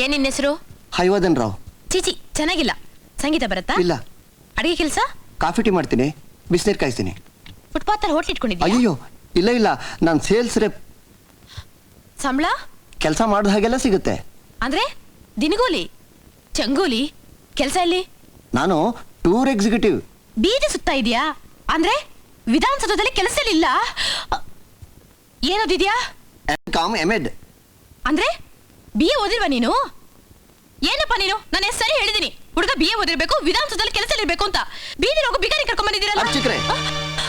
ಏನ್ ನಿನ್ನ ಹೆಸರು? ಹೈವದನ್ ರಾವ್. ಚೀಚಿ, ಚೆನ್ನಾಗಿಲ್ಲ. ಸಂಗೀತ ಬರುತ್ತಾ? ಇಲ್ಲ. ಅಡಿಗೆ ಕೆಲಸ? ಕಾಫಿ ಟೀ ಮಾಡ್ತೀನಿ, ಬಿಸಿನೀರು ಕಾಯಿಸ್ತೀನಿ. ಫುಟ್ಪಾತ್ ಅಲ್ಲಿ ಹೋಟ್ಲ್ ಇಟ್ಕೊಂಡಿದ್ದೀಯಾ? ಅಯ್ಯೋ ಇಲ್ಲ ಇಲ್ಲ, ನಾನು ಸೇಲ್ಸ್ ರೇಪ್. ಸಂಬಳ? ಕೆಲಸ ಮಾಡಿದ ಹಾಗೆಲ್ಲ ಸಿಗುತ್ತೆ. ಅಂದ್ರೆ ದಿನಗೂಲಿ, ಚಂಗೂಲಿ? ಕೆಲಸ ಎಲ್ಲಿ? ನಾನು ಟೂರ್ ಎಕ್ಸಿಕ್ಯೂಟಿವ್. ಬೀದಿ ಸುತ್ತಾ ಇದೆಯಾ? ಅಂದ್ರೆ ವಿಧಾನಸೌಧದಲ್ಲಿ ಕೆಲಸ ಇಲ್ಲ. ಏನೋದಿದ್ಯಾ? ಎಮ್.ಎಡ್. ಅಂದ್ರೆ BA ಓದಿಲ್ವಾ ನೀನು? ಏನಪ್ಪ ನೀನು? ನಾನು ಎಷ್ಟು ಸರಿ ಹೇಳಿದೀನಿ, ಹುಡುಗ BA ಓದಿರ್ಬೇಕು, ವಿಧಾನಸೌಧದಲ್ಲಿ ಕೆಲಸ ಇರಬೇಕು ಅಂತ. ಬೀದಿ ಹೋಗು ಬಿಗಾರಿ ಕರ್ಕೊಂಡ್ ಬಂದಿದ್ದೀರಲ್ಲ. ಅರ್ಚಕ್ರೆ,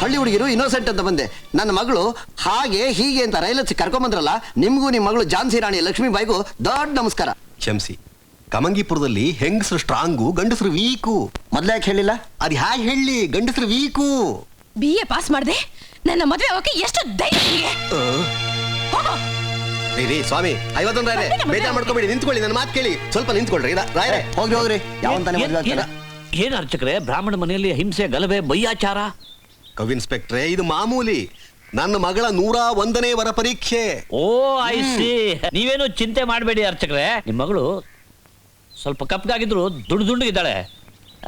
ಹಳ್ಳಿ ಹುಡುಗಿರು ಇನ್ನೋಸೆಂಟ್ ಅಂತ ಬಂದೆ. ನನ್ನ ಮಗಳು ಹಾಗೆ ಹೀಗೆ ಅಂತ ರೈಲ್ ಹಚ್ಚಿ ಕರ್ಕೊಂಡ್ ಬಂದ್ರಲ್ಲ, ನಿಮ್ಗೂ ನಿಮ್ಮ ಮಗಳು ಝಾನ್ಸಿ ರಾಣಿ ಲಕ್ಷ್ಮೀಬಾಯಿಗೂ ದೊಡ್ಡ ನಮಸ್ಕಾರ. ಕ್ಷಮಿಸಿ, ಕಮಂಗಿಪುರದಲ್ಲಿ ಹೆಂಗಸರು ಸ್ಟ್ರಾಂಗು, ಗಂಡಸರು ವೀಕು. ಮೊದ್ಲೇ ಯಾಕೆ ಹೇಳಿಲ್ಲ? ಅದ್ ಹ್ಯಾಗೆ ಹೇಳಿ, ಗಂಡಸರು ವೀಕು. BA ಪಾಸ್ ಮಾಡ್ದೆ ನನ್ನ ಮದುವೆ ಆಗೋಕೆ ಎಷ್ಟು ಧೈರ್ಯ ನಿನಗೆ? ಹೋಗೋ. ರೀ ಸ್ವಾಮಿ, 50 ರಾಯರೇ, ಬೇಜಾರ್ ಮಾಡ್ಕೋಬೇಡಿ, ನಿಂತ್ಕೊಳ್ಳಿ, ನನ್ನ ಮಾತು ಕೇಳಿ. ಸ್ವಲ್ಪ ನಿಂತ್ಕೊಳ್ರಿ ರಾಯರೇ. ಹೋಗ್ರಿ ಯಾವಂತಾನೆ ಮದುವೆ ಆಗ್ತಾರ? ಏನ್ ಅರ್ಚಕ್ರೆ, ಬ್ರಾಹ್ಮಣ ಮನೆಯಲ್ಲಿ ಹಿಂಸೆ, ಗಲಭೆ, ಬೈಯಾಚಾರ? ಕವಿ ಇನ್ಸ್ಪೆಕ್ಟ್ರೆ, ಇದು ಮಾಮೂಲಿ. ನನ್ನ ಮಗಳ 101ನೇ ವರ ಪರೀಕ್ಷೆ. ಓ ಐ ಸಿ. ನೀವೇನು ಚಿಂತೆ ಮಾಡಬೇಡಿ ಅರ್ಚಕ್ರೆ, ನಿಮ್ ಮಗಳು ಸ್ವಲ್ಪ ಕಪ್ಪಗಾಗಿದ್ರು ದುಂಡಗಿದ್ದಾಳೆ.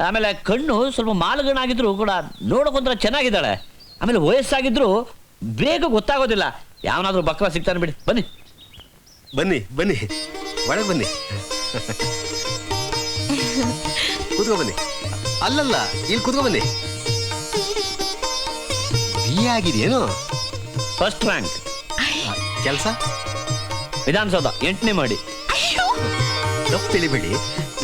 ಆಮೇಲೆ ಕಣ್ಣು ಸ್ವಲ್ಪ ಮಾಲಗಣ್ಣಾಗಿದ್ರು ಕೂಡ ನೋಡಕೊಂಡ್ರೆ ಚೆನ್ನಾಗಿದ್ದಾಳೆ. ಆಮೇಲೆ ವಯಸ್ಸಾಗಿದ್ರು ಬೇಗ ಗೊತ್ತಾಗೋದಿಲ್ಲ. ಯಾವನಾದ್ರೂ ಬಕ್ರ ಸಿಗ್ತಾನೆ ಬಿಡಿ. ಬನ್ನಿ ಬನ್ನಿ ಬನ್ನಿ, ಒಳಗೆ ಬನ್ನಿ, ಕೂತ್ಕೊ ಬನ್ನಿ. ಅಲ್ಲಲ್ಲ, ಇಲ್ಲಿ ಕೂತ್ಕೊ ಬನ್ನಿ. BA ಆಗಿದೆಯೇನು? First rank. ಕೆಲಸ ವಿಧಾನಸೌಧ 8ನೇ ಮಾಡಿ. ತಪ್ಪು ತಿಳಿಬೇಡಿ,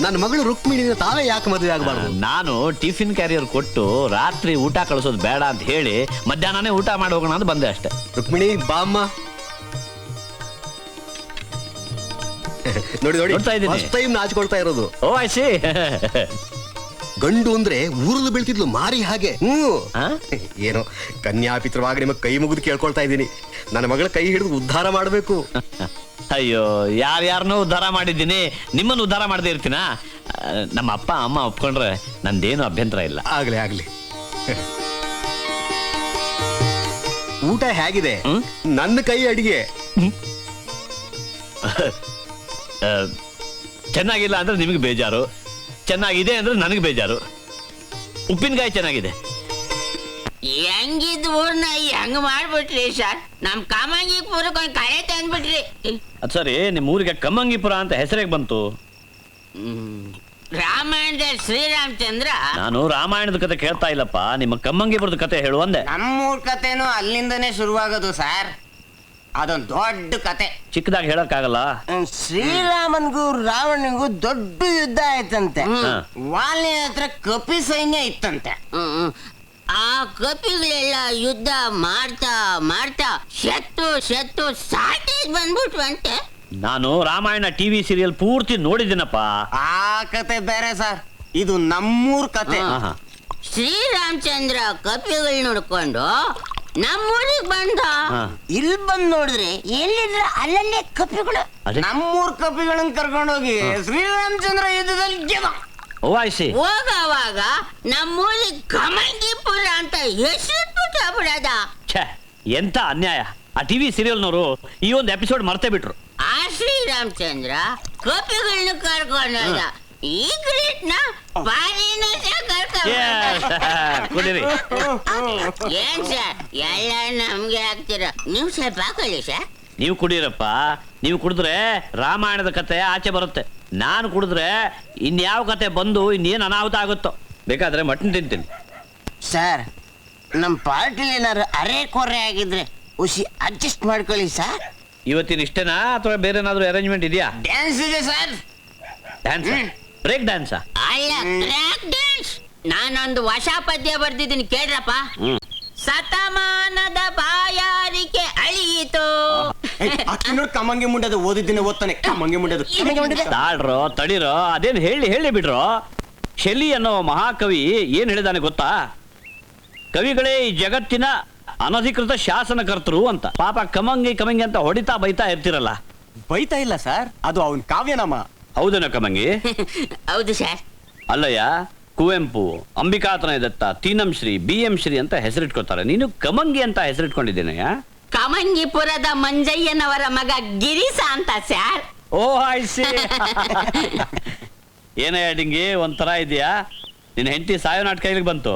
ನನ್ನ ಮಗಳು ರುಕ್ಮಿಣಿನ ತಾವೇ ಯಾಕೆ ಮದುವೆ ಆಗಬಾರ್ದು? ನಾನು ಟಿಫಿನ್ ಕ್ಯಾರಿಯರ್ ಕೊಟ್ಟು ರಾತ್ರಿ ಊಟ ಕಳಿಸೋದು ಬೇಡ ಅಂತ ಹೇಳಿ ಮಧ್ಯಾಹ್ನನೇ ಊಟ ಮಾಡಿ ಹೋಗೋಣ ಅಂತ ಬಂದೆ ಅಷ್ಟೇ. ರುಕ್ಮಿಣಿ ಬಾಮ್ಮ. ನೋಡಿ ನೋಡಿ, ಫಸ್ಟ್ ಟೈಮ್ ನಾಚಿಕೊಳ್ತಾ ಇರೋದು. ಓ ಐ ಸಿ. ಗಂಡು ಅಂದ್ರೆ ಊರಲು ಬೀಳ್ತಿದ್ಲು ಮಾರಿ ಹಾಗೆ. ಏನೋ ಕನ್ಯಾಪಿತ್ರವಾಗಿ ನಿಮಗೆ ಕೈ ಮುಗಿದು ಕೇಳ್ಕೊಳ್ತಾ ಇದ್ದೀನಿ, ನನ್ನ ಮಗಳ ಕೈ ಹಿಡಿದು ಉದ್ಧಾರ ಮಾಡಬೇಕು. ಅಯ್ಯೋ, ಯಾರ್ಯಾರನ್ನೂ ಉದ್ಧಾರ ಮಾಡಿದ್ದೀನಿ, ನಿಮ್ಮನ್ನು ಉದ್ಧಾರ ಮಾಡದೇ ಇರ್ತೀನ? ನಮ್ಮ ಅಪ್ಪ ಅಮ್ಮ ಒಪ್ಕೊಂಡ್ರೆ ನಂದೇನು ಅಭ್ಯಂತರ ಇಲ್ಲ. ಆಗ್ಲಿ ಆಗ್ಲಿ. ಊಟ ಹೇಗಿದೆ? ನನ್ನ ಕೈ ಅಡಿಗೆ. ಚೆನ್ನಾಗಿಲ್ಲ ಅಂದ್ರೆ ನಿಮಗೆ ಬೇಜಾರು, ಚೆನ್ನಾಗಿದೆ ಅಂದ್ರೆ ನನಗೆ ಬೇಜಾರು. ಉಪ್ಪಿನಕಾಯಿ ಚೆನ್ನಾಗಿದೆ. ಹೆಂಗಿದ್ ಊರ್ನ ಹೆಂಗ್ ಮಾಡ್ಬಿಟ್ರಿ ಸರ್? ನಮ್ ಕಮಂಗಿಪುರಕ್ಕೆ ಒಂದು ಕಳೆ ತಂದ್ಬಿಟ್ರಿ. ಅದು ಸರಿ, ನಿಮ್ಮ ಊರಿಗೆ ಕಮ್ಮಂಗಿಪುರ ಅಂತ ಹೆಸರಿಗೆ ಬಂತು? ರಾಮಾಯಣದಲ್ಲಿ ಶ್ರೀರಾಮಚಂದ್ರ. ನಾನು ರಾಮಾಯಣದ ಕತೆ ಕೇಳ್ತಾ ಇಲ್ಲಪ್ಪ, ನಿಮ್ಮ ಕಮ್ಮಂಗಿಪುರದ ಕತೆ ಹೇಳು ಅಂದೆ. ನಮ್ಮೂರ್ ಕತೆನೂ ಅಲ್ಲಿಂದನೇ ಶುರುವಾಗೋದು ಸರ್. ಅದೊಂದು ದೊಡ್ಡ ಕತೆ. ಚಿಕ್ಕದಾಗಿ ಹೇಳಕ್ಕಾಗಲ್ಲ. ಶ್ರೀರಾಮನ್ಗೂ ರಾವಣನಿಗೂ ದೊಡ್ಡ ಯುದ್ಧ ಆಯ್ತಂತೆ. ವಾಲಿ ಹತ್ರ ಕಪಿ ಸೈನ್ಯ ಇತ್ತಂತೆ. ಆ ಕಪಿಗಳೆಲ್ಲ ಯುದ್ಧ ಮಾಡ್ತಾ ಮಾಡ್ತಾ ಶೆತ್ತು ಸಾಟಿಗೆ ಬಂದ್ಬಿಟ್ವಂತೆ. ನಾನು ರಾಮಾಯಣ ಟಿವಿ ಸೀರಿಯಲ್ ಪೂರ್ತಿ ನೋಡಿದ್ದೀನಪ್ಪ. ಆ ಕತೆ ಬೇರೆ ಸರ್, ಇದು ನಮ್ಮೂರ್ ಕತೆ. ಶ್ರೀರಾಮಚಂದ್ರ ಕಪಿಗಳು ನೋಡ್ಕೊಂಡು ನಮ್ಮೂರಿಗೆ ಬಂದ. ಇಲ್ಲಿ ಬಂದ್ ನೋಡಿದ್ರೆ ಎಲ್ಲಿದ್ರ ಅಲ್ಲಲ್ಲೇ ಕಪಿಗಳು. ನಮ್ಮೂರ್ ಕಪಿಗಳನ್ನ ಕರ್ಕೊಂಡೋಗಿ ಶ್ರೀರಾಮಚಂದ್ರ ಯುದ್ಧದಲ್ಲಿ ಗೆದ್ದ. ಹೋಗವಾಗ ನಮ್ಮೂರಿಗೆ ಕಮಂಗಿಪುರ ಅಂತ ಹೆಸರಿಟ್ಬಿಟ್ಟ ಬಿಡದ. ಎಂತ ಅನ್ಯಾಯ! ಆ ಟಿವಿ ಸೀರಿಯಲ್ನವರು ಈ ಒಂದು ಎಪಿಸೋಡ್ ಮರ್ತೇ ಬಿಟ್ರು. ಆ ಶ್ರೀರಾಮಚಂದ್ರ ಕಪಿಗಳನ್ನ ಕರ್ಕೊಂಡೋದ. ಈ ಗ್ರೇಟ್ನ ಕುಡೀರಿ. ಏನ್ ಸರ್ ಎಲ್ಲ ನಮ್ಗೆ ಹಾಕ್ತೀರ? ನೀವು ಸ್ವಲ್ಪ ಹಾಕೊಳ್ಳಿ ಸರ್. ನೀವು ಕುಡೀರಪ್ಪ. ನೀವು ಕುಡಿದ್ರೆ ರಾಮಾಯಣದ ಕತೆ ಆಚೆ ಬರುತ್ತೆ. ನಾನು ಕುಡಿದ್ರೆ ಇನ್ಯಾವ ಕತೆ ಬಂದು ಇನ್ನೇನು ಅನಾಹುತ ಆಗುತ್ತೋ. ಬೇಕಾದ್ರೆ ಮಟನ್ ತಿಂತೀನಿ. ಸರ್, ನಮ್ಮ ಪಾರ್ಟಿಲಿ ಏನಾದ್ರು ಅರೆ ಕೊರೆ ಆಗಿದ್ರೆ ಹುಸಿ ಅಡ್ಜಸ್ಟ್ ಮಾಡ್ಕೊಳ್ಳಿ ಸರ್. ಇವತ್ತಿನ ಇಷ್ಟೇನಾ ಅಥವಾ ಬೇರೆ ಏನಾದ್ರು ಅರೇಂಜ್ಮೆಂಟ್ ಇದೆಯಾ? ಡ್ಯಾನ್ಸ್ ಇದೆ ಸರ್. ಡ್ಯಾನ್ಸ್? ಬ್ರೇಕ್ ಡ್ಯಾನ್ಸಾ? ಅಲ್ಲ, ಕ್ರ್ಯಾಕ್ ಡ್ಯಾನ್ಸ್. ನಾನೊಂದು ಹೊಸ ಪದ್ಯ ಬರ್ದಿದ್ದೀನಿ ಕೇಳ್ರಪ್ಪ. ಶತಮಾನದ ಬಾಯಾರಿಕೆ ಅಳಿಯಿತು. ಕಮ್ಮಂಗಿ ಮುಂಡದು ಓದಿದ್ದೀನಿ, ಓದ್ತಾನೆ ಕಮ್ಮಂಗಿ ಮುಂಡದು. ತಾಳ್ರೋ, ತಡಿರೋ, ಅದೇನು ಹೇಳಿ ಬಿಡ್ರೋ. ಶೆಲ್ಲಿ ಅನ್ನೋ ಮಹಾಕವಿ ಏನ್ ಹೇಳಿದಾನೆ ಗೊತ್ತಾ? ಕವಿಗಳೇ ಈ ಜಗತ್ತಿನ ಅನಧಿಕೃತ ಶಾಸನಕರ್ತರು ಅಂತ. ಪಾಪ ಕಮಂಗಿ ಅಂತ ಹೊಡಿತಾ ಬೈತಾ ಇರ್ತಿರಲ್ಲ. ಬೈತಾ ಇಲ್ಲ ಸರ್, ಅದು ಅವನ್ ಕಾವ್ಯನಾಮ. ಹೌದೇನೋ ಕಮಂಗಿ? ಹೌದು ಸರ್. ಅಲ್ಲಯ್ಯ, ಕುವೆಂಪು, ಅಂಬಿಕಾತನಯ ದತ್ತ, ತೀನಂ ಶ್ರೀ, BM ಶ್ರೀ ಅಂತ ಹೆಸರಿಟ್ಕೋತಾರೆ. ನೀನು ಕಮಂಗಿ ಅಂತ ಹೆಸರಿಟ್ಕೊಂಡಿದ್ದೇನೆಯಾ? ಕಮಂಗಿಪುರದ ಮಂಜಯ್ಯನವರ ಮಗ ಗಿರೀಶ ಅಂತ ಸರ್. ಓ ಆಯ್ಸಿ ಏನೇ ಡಿಂಗಿ ಒಂಥರ ಇದೆಯಾ? ನಿನ್ನ ಹೆಂಡತಿ ಸಾಯೋ ನಾಟಕ ಇಲ್ಲಿಗೆ ಬಂತು.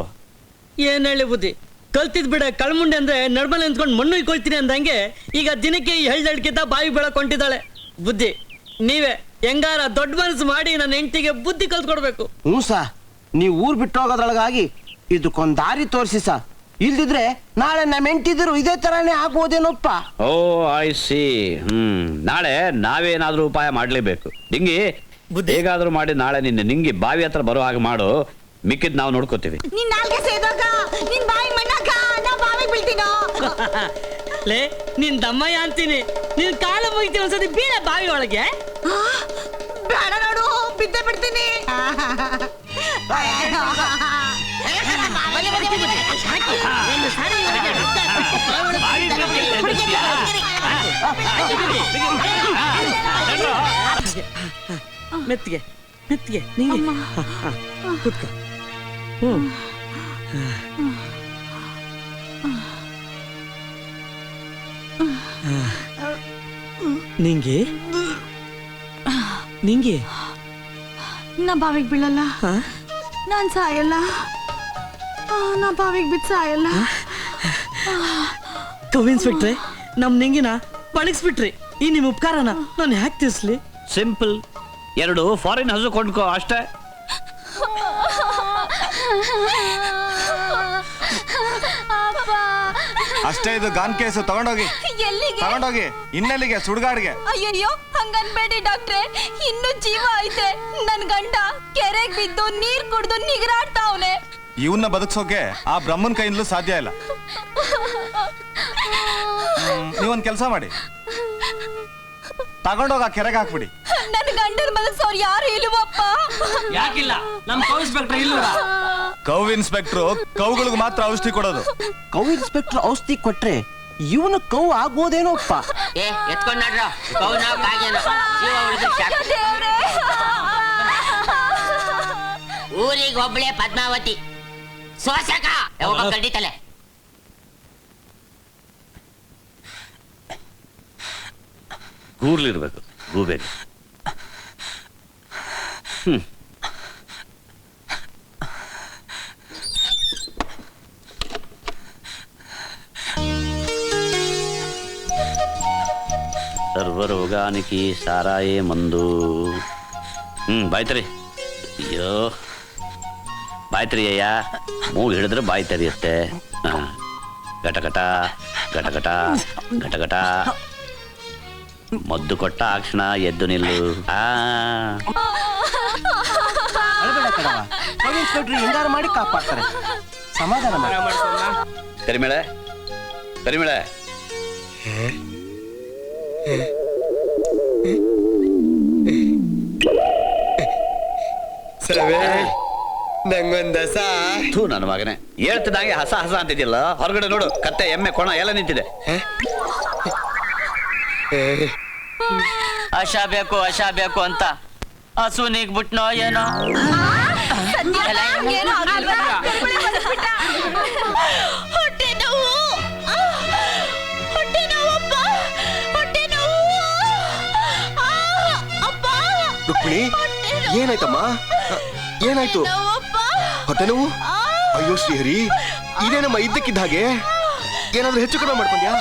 ಏನ್ ಹೇಳಿ ಬುದ್ಧಿ, ಕಲ್ತಿದ್ ಬಿಡ ಕಳ್ಮುಂಡೆ ಅಂದ್ರೆ ನಡ್ಮಲ್ ನಿಂತ್ಕೊಂಡು ಮಣ್ಣು ಇಕ್ಕೊಳ್ತೀನಿ ಅಂದಂಗೆ ಈಗ ದಿನಕ್ಕೆ ಈ ಹೆಳ್ದಡ್ಕಿಂತ ಬಾವಿ ಬೆಳಕ್ ಹೊಂಟಿದ್ದಾಳೆ. ಬುದ್ಧಿ ನೀವೇ ಹೆಂಗಾರ ದೊಡ್ಡ ಮನಸ್ಸು ಮಾಡಿ ನನ್ನ ಹೆಂಡತಿಗೆ ಬುದ್ಧಿ ಕಲ್ತ್ಕೊಡ್ಬೇಕು. ಹ್ಞೂ ಸಾ, ನೀವು ಊರ್ ಬಿಟ್ಟು ಹೋಗೋದ್ರೊಳಗಾಗಿ ಇದಕ್ಕೊಂದ್ ದಾರಿ ತೋರಿಸಿ ಸಾ. ಇಲ್ದಿದ್ರೆ ನಾಳೆ ನಮ್ಮ ಹೆಂಡತಿದ್ರು ಇದೇ ತರಾನೇ ಆಗ್ಬೋದೇನೋಪ್ಪ. ಓ ಆಯ್ಸಿ ನಾಳೆ ನಾವೇನಾದ್ರೂ ಉಪಾಯ ಮಾಡ್ಲೇಬೇಕು. ಡಿಂಗಿ ಹೇಗಾದ್ರೂ ಮಾಡಿ ನಾಳೆ ನಿಂಗೆ ಬಾವಿ ಹತ್ರ ಬರೋ ಹಾಗೆ ಮಾಡು, ಮಿಕ್ಕಿದ್ ನಾವು ನೋಡ್ಕೋತೀವಿ. ನಿನ್ ನಾಲ್ಗೆ ಸೇದೋಗ ನಿನ್ ಬಾಯಿ ಮಣ್ಣಾಕ ನಾ ಬಾವಿಗೆ ಬೀಳ್ತೀನೋ. ಲೇ ನಿನ್ ದಮ್ಮಯ್ಯ ಅಂತೀನಿ, ನಿನ್ ಕಾಲ ಮುಗಿತಿ ಒಂದ್ಸತಿ ಬೀಳ ಬಾವಿ ಒಳಗೆ. ಬೇಡ ನೋಡು, ಬಿದ್ದೆ ಬಿಡ್ತೀನಿ. ಮೆತ್ತಿಗೆ ಮೆತ್ತಿಗೆ ನಿಂಗೆ ಕೂತ್ಕೋ. ನಿಂಗೆ ನಿಂಗೆ ನಾ ಬಾವಿಗೆ ಬೀಳಲ್ಲ, ನಾನ್ ಸಾಯಲ್ಲ. ನಾ ಬಾವಿಗೆ ಬಿದ್ದು ಸಾಯಲ್ಲ. ಕವಿನ್ಸ್ಬಿಟ್ರೆ ನಮ್ ನಿಂಗಿನ ಬಳಗಿಸ್ಬಿಟ್ರಿ. ಈ ನಿಮ್ ಉಪಕಾರನ ನಾನು ಹ್ಯಾಕ್ ತೀರ್ಸ್ಲಿ? ಸಿಂಪಲ್, 2 ಫಾರಿನ್ ಹಸು ಕೊಂಡ್ಕೋ ಅಷ್ಟೇ. ಅಷ್ಟೇ, ಇದು ಗಾನ್ ಕೇಸು. ತಗೊಂಡೋಗಿ ಎಲ್ಲಿಗೆ? ತಗೊಂಡೋಗಿ ಇನ್ನೆಲ್ಲಿಗೆ? ಸುಡ್ಗಾಡ್ಗೆ. ಅಯ್ಯಯ್ಯೋ ಹಂಗನ್ಬೇಡಿ ಡಾಕ್ಟ್ರೆ, ಇನ್ನು ಜೀವ ಐತೆ. ನನ್ ಗಂಡ ಕೆರೆಗ್ ಬಿದ್ದು ನೀರ್ ಕುಡ್ದು ನಿಗರಾಡ್ತಾವ್ನೆ. ಇವನ್ನ ಬದುಕ್ಸೋಕೆ ಆ ಬ್ರಹ್ಮನ್ ಕೈಯಿಂದಲೂ ಸಾಧ್ಯ ಇಲ್ಲ. ನೀವೊಂದ್ ಕೆಲಸ ಮಾಡಿ, ತಗೊಂಡೋಗ ಕೆರೆಗೆ ಹಾಕ್ಬಿಡಿ. ನನ್ ಗಂಡನ್ ಬದುಕ್ಸೋರ್ ಯಾರು ಇಲ್ವಪ್ಪ. ಯಾಕಿಲ್ಲ? ನಮ್ ಇನ್ಸ್ಪೆಕ್ಟರ್ ಇಲ್ಲ. ಕೌ ಇನ್ಸ್ಪೆಕ್ಟ್ರು ಕೌಗಳಿಗೆ ಮಾತ್ರ ಔಷಧಿ ಕೊಡೋದು. ಕೌ ಇನ್ಸ್ಪೆಕ್ಟರ್ ಔಷಧಿ ಕೊಟ್ರೆ ಇವನು ಕೌ ಆಗ್ಬೋದೇನೋಪ್ಪ. ಎತ್ಕೊಂಡ್ ನಡ್ರ ಕೌನ ಕಾಗೇನೋ ಜೀವ ಉಳಿದ್ರೆ ಸಾಕು. ದೇವ್ರೇ. ಊರಿಗೆ ಒಬ್ಳೆ ಪದ್ಮಾವತಿ ಸೋಸಕ ಒಬ್ಬ ಕಡಿತಲೆ. ಗೂರ್ಲಿರ್ಬೇಕು ಗೂಬೇಲಿ. ಸರ್ವರೋಗಾನಿಕಿ ಸಾರಾಯೇ ಮಂದು. ಬಾಯ್ತರಿ. ಅಯ್ಯೋ ಬಾಯ್ತರಿ ಅಯ್ಯ, ಮೂಗು ಹಿಡಿದ್ರೆ ಬಾಯಿ ತೆರೆಯುತ್ತೆ. ಘಟಘಟ ಘಟಘಟ ಘಟಘಟ. ಮದ್ದು ಕೊಟ್ಟ ಆಕ್ಷಣ ಎದ್ದು ನಿಲ್ಲು. ಕೌ ಇನ್ಸ್ಪೆಕ್ಟರ್ ಹೆಂಗಾರು ಮಾಡಿ ಕಾಪಾಡ್ತಾರೆ. ಸಮಾಧಾನ ಮಾಡಿ. ಕರಿಮೇಳೆ ಕರಿಮೇಳೆ. ಥೂ ನನ್ನ ಮಗನೇ, ಹೇಳ್ತಿದ್ದಾಗೆ ಹಸ ಹಸ ಅಂತಿದ್ಯಲ್ಲ. ಹೊರಗಡೆ ನೋಡು, ಕತ್ತೆ ಎಮ್ಮೆ ಕೋಣ ಎಲ್ಲ ನಿಂತಿದೆ. ಆಶಾ ಬೇಕು ಅಂತ ಹಸು ನೀಗ್ಬಿಟ್ನೋ ಏನೋ. ಹೊಟ್ಟೆ ನೋವು, ಹೊಟ್ಟೆ ನೋವಪ್ಪ, ಹೊಟ್ಟೆ ನೋವು. ಅಪ್ಪ ರುಕ್ಮಿಣಿ, ಏನಾಯ್ತಮ್ಮ? ಏನಾಯ್ತು? ಹೊಟ್ಟೆ ನೋವು? ಅಯ್ಯೋ ಶ್ರೀಹರಿ, ಇದೇನಮ್ಮ ಇದ್ದಕ್ಕಿದ್ದ ಹಾಗೆ? ಏನಾದ್ರೂ ಹೆಚ್ಚು ಕಡಿಮೆ ಮಾಡ್ಕೊಂಡ್ಯಾ?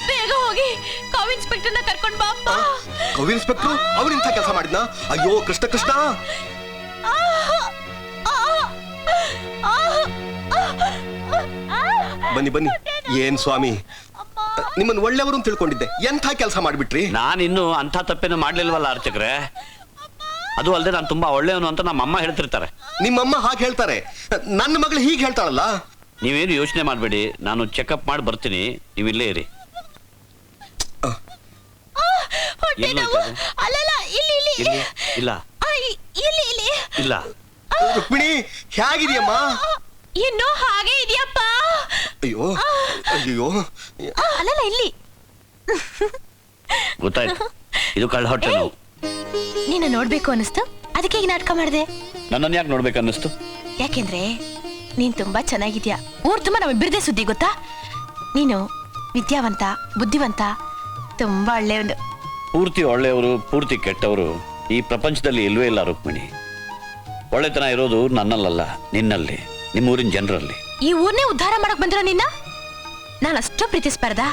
ಬೇಗ ಹೋಗಿ ಕೌ ಇನ್ಸ್ಪೆಕ್ಟರ್ನ ಕರ್ಕೊಂಡ್ ಬಾ ಅಪ್ಪ. ಕೌ ಇನ್ಸ್ಪೆಕ್ಟ್ರು ಅವರಿಂಥ ಕೆಲಸ ಮಾಡಿದ್ನ? ಅಯ್ಯೋ ಕೃಷ್ಣ ಕೃಷ್ಣ. ಬನ್ನಿ ಬನ್ನಿ. ಏನ್ ಸ್ವಾಮಿ, ನಿಮ್ಮನ್ನ ಒಳ್ಳೆಯವರು ಅಂತ ತಿಳ್ಕೊಂಡಿದ್ದೆ, ಎಂಥ ಕೆಲಸ ಮಾಡ್ಬಿಟ್ರಿ? ನಾನಿನ್ನು ಅಂಥ ತಪ್ಪೇನು ಮಾಡ್ಲಿಲ್ವಲ್ಲ ಅರ್ಚಕ್ರೆ. ಅದು ಅಲ್ಲದೆ ನಾನು ತುಂಬಾ ಒಳ್ಳೆಯವನು ಅಂತ ನಮ್ಮ ಅಮ್ಮ ಹೇಳ್ತಿರ್ತಾರೆ. ನಿಮ್ಮಮ್ಮ ಹಾಗೆ ಹೇಳ್ತಾರೆ, ನನ್ನ ಮಗಳು ಹೀಗೆ ಹೇಳ್ತಾಳಲ್ಲ. ನೀವೇನು ಯೋಚನೆ ಮಾಡಬೇಡಿ, ನಾನು ಚೆಕಪ್ ಮಾಡಿ ಬರ್ತೀನಿ, ನೀವು ಇಲ್ಲೇ ಇರಿ. ಅಲ್ಲಲ್ಲ, ಇಲ್ಲಿ ಇಲ್ಲಿ ಇಲ್ಲಿ ಇಲ್ಲ ಇಲ್ಲಿ ಇಲ್ಲಿ ಇಲ್ಲ. ರುಕ್ಮಿಣಿ ಹೇಗಿದೆಯಮ್ಮ? ಇನ್ನೂ ಹಾಗೆ ಇದೆಯಪ್ಪ. ಅಯ್ಯೋ ಅಯ್ಯೋ. ಅಲ್ಲಲ್ಲ, ಇಲ್ಲಿ ಗೊತ್ತಾಯ್ತು, ಇದು ಕಳ್ಳ ಹೊಟ್ಟೆ ನೋವು. ನೀನು ನೋಡ್ಬೇಕು ಅನಿಸ್ತು, ಅದಕ್ಕೆ ಈಗ ನಾಟಕ ಮಾಡಿದೆ. ನನ್ನನ್ನು ಯಾಕೆ ನೋಡ್ಬೇಕು ಅನ್ನಿಸ್ತು? ಯಾಕೆಂದ್ರೆ ನೀನ್ ತುಂಬಾ ಚೆನ್ನಾಗಿದ್ಯಾ. ಊರ್ ತುಂಬಾ ನಮಗೆ ಬಿರ್ದೆ ಸುದ್ದಿ ಗೊತ್ತಾ. ನೀನು ವಿದ್ಯಾವಂತ, ಬುದ್ಧಿವಂತ, ತುಂಬಾ ಒಳ್ಳೆಯವನು. ಪೂರ್ತಿ ಒಳ್ಳೆಯವರು ಪೂರ್ತಿ ಕೆಟ್ಟವರು ಈ ಪ್ರಪಂಚದಲ್ಲಿ ಇಲ್ವೇ ಇಲ್ಲ ರುಕ್ಮಿಣಿ. ಒಳ್ಳೆತನ ಇರೋದು ನನ್ನಲ್ಲ, ನಿನ್ನಲ್ಲಿ, ನಿಮ್ಮೂರಿನ ಜನರಲ್ಲಿ. ಈ ಊರ್ನೇ ಉದ್ಧಾರ ಮಾಡಕ್ ಬಂದಿರೋ ನಿನ್ನ ನಾನು ಅಷ್ಟು ಪ್ರೀತಿಸ್ಬಾರ್ದ?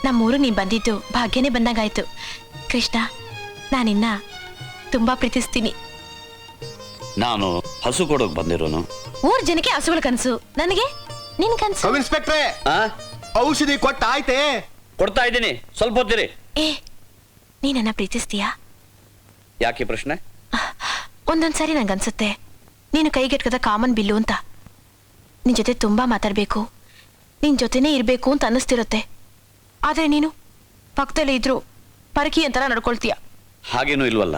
ನಮ್ಮೂರು ನೀನ್ ಬಂದಿದ್ದು ಭಾಗ್ಯನೇ ಬಂದಂಗಾಯ್ತು. ಕೃಷ್ಣ, ನಾನಿನ್ನ ತುಂಬಾ ಪ್ರೀತಿಸ್ತೀನಿ. ನಾನು ಹಸು ಕೊಡೋಕ್ ಬಂದಿರೋನು. ಊರ್ ಜನಕ್ಕೆ ಹಸುಗಳ ಕನ್ಸು, ನನಗೆ ನಿನ್ ಕನ್ಸು. ಸಬ್ ಇನ್ಸ್ಪೆಕ್ಟ್ರೆ, ಔಷಧಿ ಕೊಟ್ಟ ಆಯ್ತೆ? ಕೊಡ್ತಾ ಇದ್ದೀನಿ, ಸ್ವಲ್ಪ ಹೊತ್ತಿರಿ. ಏ, ನೀನನ್ನ ಪ್ರೀತಿಸ್ತೀಯಾ? ಯಾಕೆ ಪ್ರಶ್ನೆ? ಒಂದೊಂದ್ಸಾರಿ ನಂಗನ್ಸುತ್ತೆ ನೀನು ಕೈಗೆಟ್ಕದ ಕಾಮನ್ ಬಿಲ್ಲು ಅಂತ. ನಿನ್ ಜೊತೆ ತುಂಬಾ ಮಾತಾಡ್ಬೇಕು, ನಿನ್ ಜೊತೆನೇ ಇರ್ಬೇಕು ಅಂತ ಅನ್ನಿಸ್ತಿರುತ್ತೆ. ಆದ್ರೆ ನೀನು ಪಕ್ಕದಲ್ಲೇ ಇದ್ರು ಪರಕಿ ಅಂತರ ನಡ್ಕೊಳ್ತೀಯ. ಹಾಗೇನೂ ಇಲ್ವಲ್ಲ.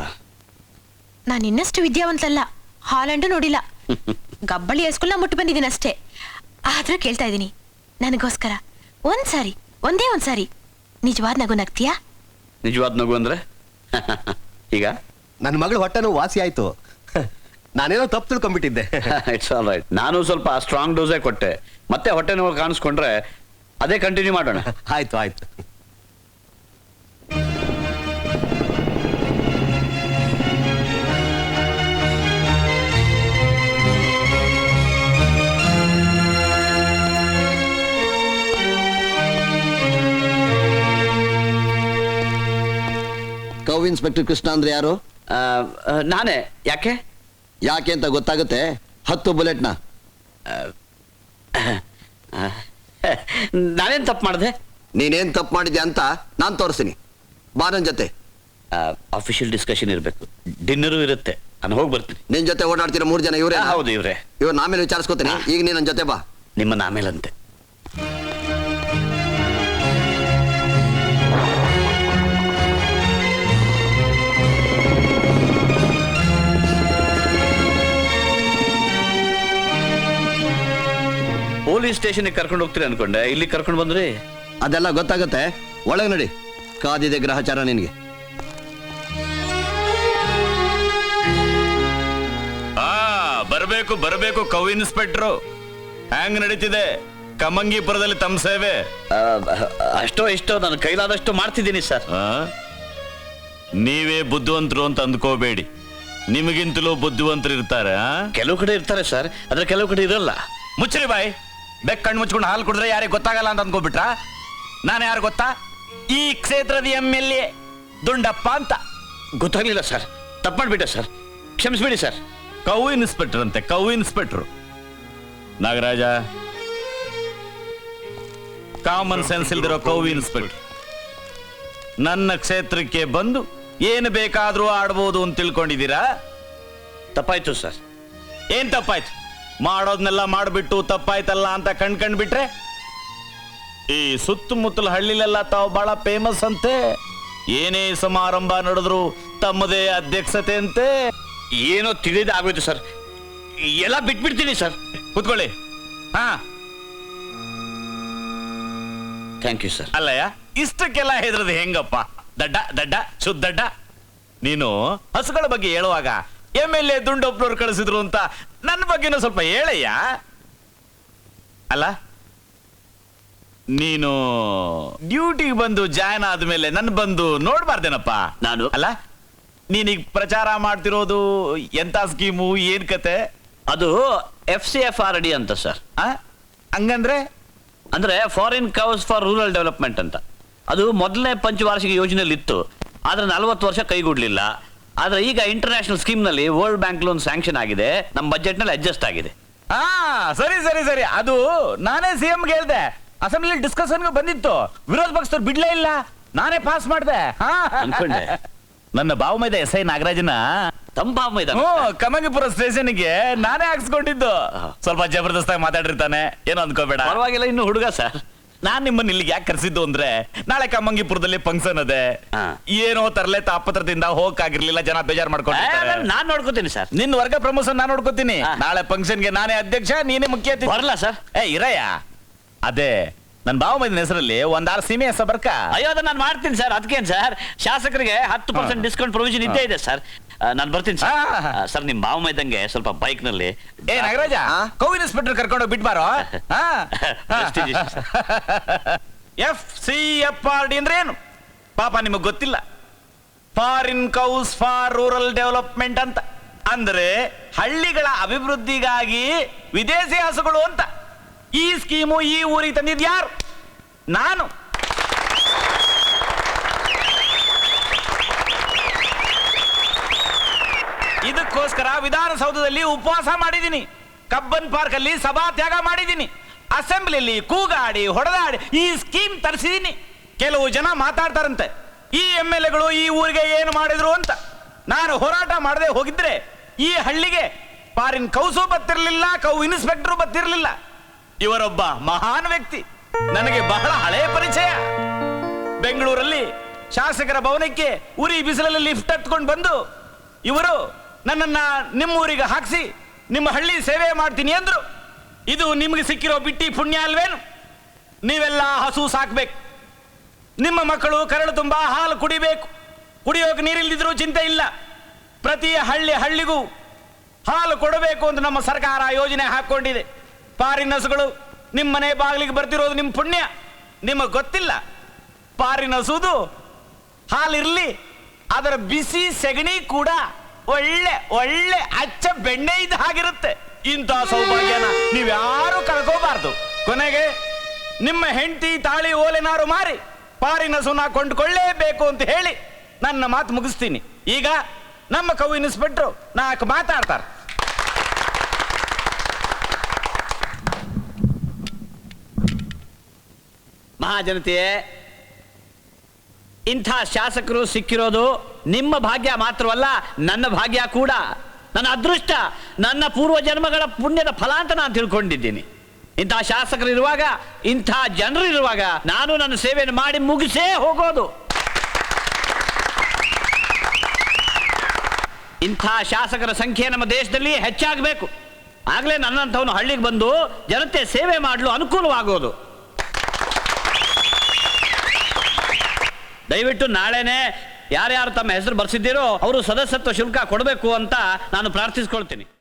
ನಾನು ಇನ್ನಷ್ಟು ವಿದ್ಯಾವಂತಲ್ಲ, ಹಾಲೆಂಡು ನೋಡಿಲ್ಲ, ಗಬ್ಬಳ್ಳಿ ಹೈಸ್ಕೂಲ್ನ ಮುಟ್ಟು ಬಂದಿದ್ದೀನಿ ಅಷ್ಟೇ. ಆದ್ರೂ ಕೇಳ್ತಾ ಇದ್ದೀನಿ, ನನಗೋಸ್ಕರ ಒಂದೇ ಒಂದ್ಸಾರಿ ನಿಜವಾದ ನಗು ನಗ್ತೀಯಾ? ನಿಜವಾದ ನಗು ಅಂದ್ರೆ ಈಗ ನನ್ನ ಮಗಳು ಹೊಟ್ಟೆನೂ ವಾಸಿ ಆಯ್ತು. ನಾನೇನೋ ತಪ್ಪು ತಿಳ್ಕೊಂಡ್ಬಿಟ್ಟಿದ್ದೆ. It's all right. ನಾನು ಸ್ವಲ್ಪ ಸ್ಟ್ರಾಂಗ್ ಡೋಸೇ ಕೊಟ್ಟೆ. ಮತ್ತೆ ಹೊಟ್ಟೆ ನೋವು ಕಾಣಿಸ್ಕೊಂಡ್ರೆ ಅದೇ ಕಂಟಿನ್ಯೂ ಮಾಡೋಣ. ಆಯ್ತು ಆಯ್ತು. ಕೌ ಇನ್ಸ್ಪೆಕ್ಟರ್ ಕೃಷ್ಣ ಅಂದ್ರೆ ಯಾರು? ನಾನೇ. ಯಾಕೆ ಯಾಕೆ ಅಂತ ಗೊತ್ತಾಗುತ್ತೆ. 10 ಬುಲೆಟ್ನ. ನಾನೇನ್ ತಪ್ಪು ಮಾಡಿದೆ? ನೀನೇನ್ ತಪ್ಪು ಮಾಡಿದ್ಯಾ ಅಂತ ನಾನ್ ತೋರಿಸ್ತೀನಿ. ಬಾ ನನ್ ಜೊತೆ. ಅಫಿಷಿಯಲ್ ಡಿಸ್ಕಷನ್ ಇರಬೇಕು, ಡಿನ್ನರು ಇರುತ್ತೆ. ನಾನು ಹೋಗಿ ಬರ್ತೀನಿ. ನಿನ್ ಜೊತೆ ಓಡಾಡ್ತಿರೋ 3 ಜನ ಇವರೇ? ಹೌದು, ಇವ್ರೆ. ಇವ್ರು ಆಮೇಲೆ ವಿಚಾರಿಸ್ಕೋತೀನಿ. ಈಗ ನೀನ್ ನನ್ ಜೊತೆ ಬಾ. ನಿಮ್ಮನ್ನ ಆಮೇಲಂತೆ. ಪೊಲೀಸ್ ಸ್ಟೇಷನ್ಗೆ ಕರ್ಕೊಂಡು ಹೋಗ್ತೀರಿ ಅನ್ಕೊಂಡೆ, ಇಲ್ಲಿ ಕರ್ಕೊಂಡು ಬಂದ್ರಿ. ಅದೆಲ್ಲ ಗೊತ್ತಾಗುತ್ತೆ, ಒಳಗೆ ನಡಿ. ಕಾದಿದೆ ಗ್ರಹಚಾರ ನಿನ್ಗೆ. ಬರಬೇಕು ಕೌ ಇನ್ಸ್ಪೆಕ್ಟ್ರು. ಹ್ಯಾಂಗ್ ನಡೀತಿದೆ ಕಮಂಗಿಪುರದಲ್ಲಿ ತಮ್ಮ ಸೇವೆ? ಅಷ್ಟೋ ಇಷ್ಟೋ ನನ್ನ ಕೈಲಾದಷ್ಟು ಮಾಡ್ತಿದ್ದೀನಿ ಸರ್. ನೀವೇ ಬುದ್ಧಿವಂತರು ಅಂತ ಅಂದ್ಕೋಬೇಡಿ, ನಿಮಗಿಂತಲೂ ಬುದ್ಧಿವಂತರು ಇರ್ತಾರೆ. ಕೆಲವು ಕಡೆ ಇರ್ತಾರೆ ಸರ್, ಆದ್ರೆ ಕೆಲವು ಕಡೆ ಇರಲ್ಲ. ಮುಚ್ಚರಿ ಬಾಯ್. ಬೆಕ್ ಕಣ್ಣು ಮುಚ್ಕೊಂಡು ಹಾಲು ಕುಡಿದ್ರೆ ಯಾರಿಗೆ ಗೊತ್ತಾಗಲ್ಲ ಅಂತ ಅಂದ್ಕೋಬಿಟ್ರ? ನಾನು ಯಾರು ಗೊತ್ತಾ? ಈ ಕ್ಷೇತ್ರದ MLA ದುಂಡಪ್ಪ ಅಂತ. ಗೊತ್ತಾಗ್ಲಿಲ್ಲ ಸರ್, ತಪ್ಪು ಮಾಡ್ಬಿಟ್ಟೆ ಸರ್, ಕ್ಷಮಿಸ್ಬಿಡಿ ಸರ್. ಕೌ ಇನ್ಸ್ಪೆಕ್ಟರ್ ಅಂತೆ, cow inspector. Nagaraja, common sense ಇಲ್ದಿರೋ ಕೌ ಇನ್ಸ್ಪೆಕ್ಟರ್ ನನ್ನ ಕ್ಷೇತ್ರಕ್ಕೆ ಬಂದು ಏನು ಬೇಕಾದ್ರೂ ಆಡ್ಬೋದು ಅಂತ ತಿಳ್ಕೊಂಡಿದ್ದೀರಾ? ತಪ್ಪಾಯ್ತು ಸರ್. ಏನ್ ತಪ್ಪಾಯ್ತು? ಮಾಡೋದ್ನೆಲ್ಲ ಮಾಡ್ಬಿಟ್ಟು ತಪ್ಪಾಯ್ತಲ್ಲ ಅಂತ ಕಂಡ್ಬಿಟ್ರೆ? ಈ ಸುತ್ತಮುತ್ತಲ ಹಳ್ಳಿಲೆಲ್ಲ ತಾವು ಬಹಳ ಫೇಮಸ್ ಅಂತೆ. ಏನೇ ಸಮಾರಂಭ ನಡೆದ್ರು ತಮ್ಮದೇ ಅಧ್ಯಕ್ಷತೆ ಅಂತೆ. ಏನೋ ತಿಳಿದ ಆಗೋಯ್ತು ಸರ್, ಎಲ್ಲ ಬಿಟ್ಬಿಡ್ತೀನಿ ಸರ್. ಕೂತ್ಕೊಳ್ಳಿ. ಹಾ, ಥ್ಯಾಂಕ್ ಯು ಸರ್. ಅಲ್ಲಯ್ಯ, ಇಷ್ಟಕ್ಕೆಲ್ಲ ಹೆದ್ರದು ಹೆಂಗಪ್ಪ? ದಡ್ಡ ಶುದ್ಧಡ್ಡ. ನೀನು ಹಸುಗಳ ಬಗ್ಗೆ ಹೇಳುವಾಗ MLA ದುಂಡೊಬ್ನವ್ರು ಕಳಿಸಿದ್ರು ಅಂತ ನನ್ನ ಬಗ್ಗೆನೂ ಸ್ವಲ್ಪ ಹೇಳಯ್ಯ. ಅಲ್ಲ, ನೀನು ಡ್ಯೂಟಿಗೆ ಬಂದು ಜಾಯ್ನ್ ಆದ್ಮೇಲೆ ನನ್ನ ಬಂದು ನೋಡ್ಬಾರ್ದೇನಪ್ಪ ನಾನು? ಅಲ್ಲ, ನೀನೀಗ ಪ್ರಚಾರ ಮಾಡ್ತಿರೋದು ಎಂತ ಸ್ಕೀಮು, ಏನ್ ಕತೆ? ಅದು FCFRD ಅಂತ ಸರ್. ಹಂಗಂದ್ರೆ? ಅಂದ್ರೆ ಫಾರಿನ್ ಕೌಸ್ ಫಾರ್ ರೂರಲ್ ಡೆವಲಪ್ಮೆಂಟ್ ಅಂತ. ಅದು ಮೊದಲನೇ ಪಂಚವಾರ್ಷಿಕ ಯೋಜನೆಯಲ್ಲಿ ಇತ್ತು, ಆದ್ರೆ 40 ವರ್ಷ ಕೈಗೂಡ್ಲಿಲ್ಲ. ಆದ್ರೆ ಈಗ ಇಂಟರ್ನ್ಯಾಷನಲ್ ಸ್ಕೀಮ್ ನಲ್ಲಿ ವರ್ಲ್ಡ್ ಬ್ಯಾಂಕ್ ಲೋನ್ ಸ್ಯಾಂಕ್ಷನ್ ಆಗಿದೆ, ನಮ್ಮ ಬಜೆಟ್ ನಲ್ಲಿ ಅಡ್ಜಸ್ಟ್ ಆಗಿದೆ. ಸರಿ. ಅದು ನಾನೇ CM ಗೆ ಹೇಳ್ದೆ, ಅಸೆಂಬ್ಲಿ ಡಿಸ್ಕಷನ್ ಬಂದಿತ್ತು, ವಿರೋಧ ಪಕ್ಷದವ್ರು ಬಿಡ್ಲೇ ಇಲ್ಲ, ನಾನೇ ಪಾಸ್ ಮಾಡ್ದೆ. ಅನ್ಕೊಂಡೆ. ನನ್ನ ಬಾವು ಮೈದ SI ನಾಗರಾಜನ ತಂಬಾಮ ಕಮಂಗಿಪುರ ಸ್ಟೇಷನ್ಗೆ ನಾನೇ ಹಾಕ್ಸ್ಕೊಂಡಿದ್ದು. ಸ್ವಲ್ಪ ಜಬರ್ದಸ್ತಾಗಿ ಮಾತಾಡಿರ್ತಾನೆ, ಏನೋ ಅಂದ್ಕೋಬೇಡ. ಪರವಾಗಿಲ್ಲ, ಇನ್ನು ಹುಡುಗ ಸರ್. ನಾನ್ ನಿಮ್ಮನ್ನ ಇಲ್ಲಿಗೆ ಯಾಕೆ ಕರೆಸಿದ್ದು ಅಂದ್ರೆ, ನಾಳೆ ಕಮ್ಮಂಗಿಪುರದಲ್ಲಿ ಫಂಕ್ಷನ್ ಅದೇ. ಏನೋ ತರಲೆ ತಾಪತ್ರದಿಂದ ಹೋಗಕ್ಕಾಗಿರ್ಲಿಲ್ಲ, ಜನ ಬೇಜಾರ್ ಮಾಡ್ಕೊಂಡು. ನಾನ್ ನೋಡ್ಕೋತೀನಿ ಸರ್. ನಿನ್ನ ವರ್ಗ ಪ್ರಮೋಷನ್ ನಾನ್ ನೋಡ್ಕೋತೀನಿ. ನಾಳೆ ಫಂಕ್ಷನ್ಗೆ ನಾನೇ ಅಧ್ಯಕ್ಷ, ನೀನೇ ಮುಖ್ಯ ಅತಿಥಿ. ಬರಲ್ಲ ಸರ್. ಇರಯ್ಯ, ಅದೇ ನನ್ ಬಾವು ಮೈದಿನ ಹೆಸರಲ್ಲಿ 1 6 ಸೀಮೆ ಹೆಸ ಬರ್ಕ. ಅಯ್ಯೋ, ಅದನ್ನ ನಾನು ಮಾಡ್ತೀನಿ ಸರ್. ಅದಕ್ಕೇನು ಸರ್, ಶಾಸಕರಿಗೆ 10% ಡಿಸ್ಕೌಂಟ್ ಪ್ರೊವಿಷನ್ ಇದ್ದೇ ಇದೆ ಸರ್. ನಾನು ಬರ್ತೀನಿ ಸರ್. ಸರ್, ನಿಮ್ ಬಾವು ಮೈದಂಗೆ ಸ್ವಲ್ಪ ಬೈಕ್ ನಲ್ಲಿ. ನಾಗರಾಜ, ಕೌ ಇನ್ಸ್ಪೆಕ್ಟರ್ ಕರ್ಕೊಂಡು ಬಿಟ್ಬಾರೋ. FCFRD ಅಂದ್ರೆ ಏನು ಪಾಪ ನಿಮಗ್ ಗೊತ್ತಿಲ್ಲ. ಫಾರಿನ್ ಕೌಸ್ ಫಾರ್ ರೂರಲ್ ಡೆವಲಪ್ಮೆಂಟ್ ಅಂತ. ಅಂದ್ರೆ ಹಳ್ಳಿಗಳ ಅಭಿವೃದ್ಧಿಗಾಗಿ ವಿದೇಶಿ ಹಸುಗಳು ಅಂತ. ಈ ಸ್ಕೀಮು ಈ ಊರಿಗೆ ತಂದಿದ್ಯಾರು? ನಾನು. ಇದಕ್ಕೋಸ್ಕರ ವಿಧಾನಸೌಧದಲ್ಲಿ ಉಪವಾಸ ಮಾಡಿದ್ದೀನಿ, ಕಬ್ಬನ್ ಪಾರ್ಕ್ ಅಲ್ಲಿ ಸಭಾತ್ಯಾಗ ಮಾಡಿದ್ದೀನಿ, ಅಸೆಂಬ್ಲಿಯಲ್ಲಿ ಕೂಗಾಡಿ ಹೊಡೆದಾಡಿ ಈ ಸ್ಕೀಮ್ ತರಿಸಿದ್ದೀನಿ. ಕೆಲವು ಜನ ಮಾತಾಡ್ತಾರಂತೆ ಈ MLAಗಳು ಈ ಊರಿಗೆ ಏನು ಮಾಡಿದ್ರು ಅಂತ. ನಾನು ಹೋರಾಟ ಮಾಡದೆ ಹೋಗಿದ್ರೆ ಈ ಹಳ್ಳಿಗೆ ಫಾರಿನ್ ಕೌಸು ಬತ್ತಿರಲಿಲ್ಲ, ಕೌ ಇನ್ಸ್ಪೆಕ್ಟರ್ ಬತ್ತಿರಲಿಲ್ಲ. ಇವರೊಬ್ಬ ಮಹಾನ್ ವ್ಯಕ್ತಿ, ನನಗೆ ಬಹಳ ಹಳೆಯ ಪರಿಚಯ. ಬೆಂಗಳೂರಲ್ಲಿ ಶಾಸಕರ ಭವನಕ್ಕೆ ಉರಿ ಬಿಸಿಲಲ್ಲಿ ಲಿಫ್ಟ್ ಹತ್ಕೊಂಡು ಬಂದು ಇವರು ನನ್ನನ್ನ ನಿಮ್ಮೂರಿಗೆ ಹಾಕಿಸಿ ನಿಮ್ಮ ಹಳ್ಳಿ ಸೇವೆ ಮಾಡ್ತೀನಿ ಅಂದ್ರು. ಇದು ನಿಮಗೆ ಸಿಕ್ಕಿರೋ ಬಿಟ್ಟಿ ಪುಣ್ಯ ಅಲ್ವೇನು? ನೀವೆಲ್ಲ ಹಸು ಸಾಕ್ಬೇಕು, ನಿಮ್ಮ ಮಕ್ಕಳು ಕರಳು ತುಂಬಾ ಹಾಲು ಕುಡಿಬೇಕು. ಕುಡಿಯೋಕೆ ನೀರಿಲ್ದಿದ್ರೂ ಚಿಂತೆ ಇಲ್ಲ, ಪ್ರತಿ ಹಳ್ಳಿಗೂ ಹಾಲು ಕೊಡಬೇಕು ಅಂತ ನಮ್ಮ ಸರ್ಕಾರ ಯೋಜನೆ ಹಾಕೊಂಡಿದೆ. ಪಾರಿನ ಹಸುಗಳು ನಿಮ್ಮ ಮನೆ ಬಾಗಿಲಿಗೆ ಬರ್ತಿರೋದು ನಿಮ್ಮ ಪುಣ್ಯ. ನಿಮಗೆ ಗೊತ್ತಿಲ್ಲ, ಪಾರಿನ ಹಸುದು ಹಾಲಿರ್ಲಿ, ಅದರ ಬಿಸಿ ಸೆಗಣಿ ಕೂಡ ಒಳ್ಳೆ ಒಳ್ಳೆ ಅಚ್ಚ ಬೆಣ್ಣೆ ಇದ್ದ ಹಾಗಿರುತ್ತೆ. ಇಂಥ ಸೌಭಾಗ್ಯನ ನೀವ್ಯಾರು ಕಳ್ಕೋಬಾರ್ದು. ಕೊನೆಗೆ ನಿಮ್ಮ ಹೆಂಡತಿ ತಾಳಿ ಓಲೆನಾರು ಮಾರಿ ಪಾರಿನ ಹಸುನ ಕೊಂಡುಕೊಳ್ಳೇಬೇಕು ಅಂತ ಹೇಳಿ ನನ್ನ ಮಾತು ಮುಗಿಸ್ತೀನಿ. ಈಗ ನಮ್ಮ ಕೌ ಇನ್ಸ್ಪೆಕ್ಟ್ರು 4 ಮಾತಾಡ್ತಾರೆ. ಮಹಾಜನತೆಯೇ, ಇಂಥ ಶಾಸಕರು ಸಿಕ್ಕಿರೋದು ನಿಮ್ಮ ಭಾಗ್ಯ ಮಾತ್ರವಲ್ಲ, ನನ್ನ ಭಾಗ್ಯ ಕೂಡ, ನನ್ನ ಅದೃಷ್ಟ, ನನ್ನ ಪೂರ್ವ ಜನ್ಮಗಳ ಪುಣ್ಯದ ಫಲ ಅಂತ ನಾನು ತಿಳ್ಕೊಂಡಿದ್ದೀನಿ. ಇಂಥ ಶಾಸಕರು ಇರುವಾಗ, ಇಂಥ ಜನರು ಇರುವಾಗ ನಾನು ನನ್ನ ಸೇವೆಯನ್ನು ಮಾಡಿ ಮುಗಿಸೇ ಹೋಗೋದು. ಇಂಥ ಶಾಸಕರ ಸಂಖ್ಯೆ ನಮ್ಮ ದೇಶದಲ್ಲಿ ಹೆಚ್ಚಾಗಬೇಕು. ಆಗಲೇ ನನ್ನಂಥವನು ಹಳ್ಳಿಗೆ ಬಂದು ಜನತೆ ಸೇವೆ ಮಾಡಲು ಅನುಕೂಲವಾಗೋದು. ದಯವಿಟ್ಟು ನಾಳೆನೆ ಯಾರ್ಯಾರು ತಮ್ಮ ಹೆಸರು ಬರ್ಸಿದ್ದೀರೋ ಅವರು ಸದಸ್ಯತ್ವ ಶುಲ್ಕ ಕೊಡಬೇಕು ಅಂತ ನಾನು ಪ್ರಾರ್ಥಿಸ್ಕೊಳ್ತೀನಿ.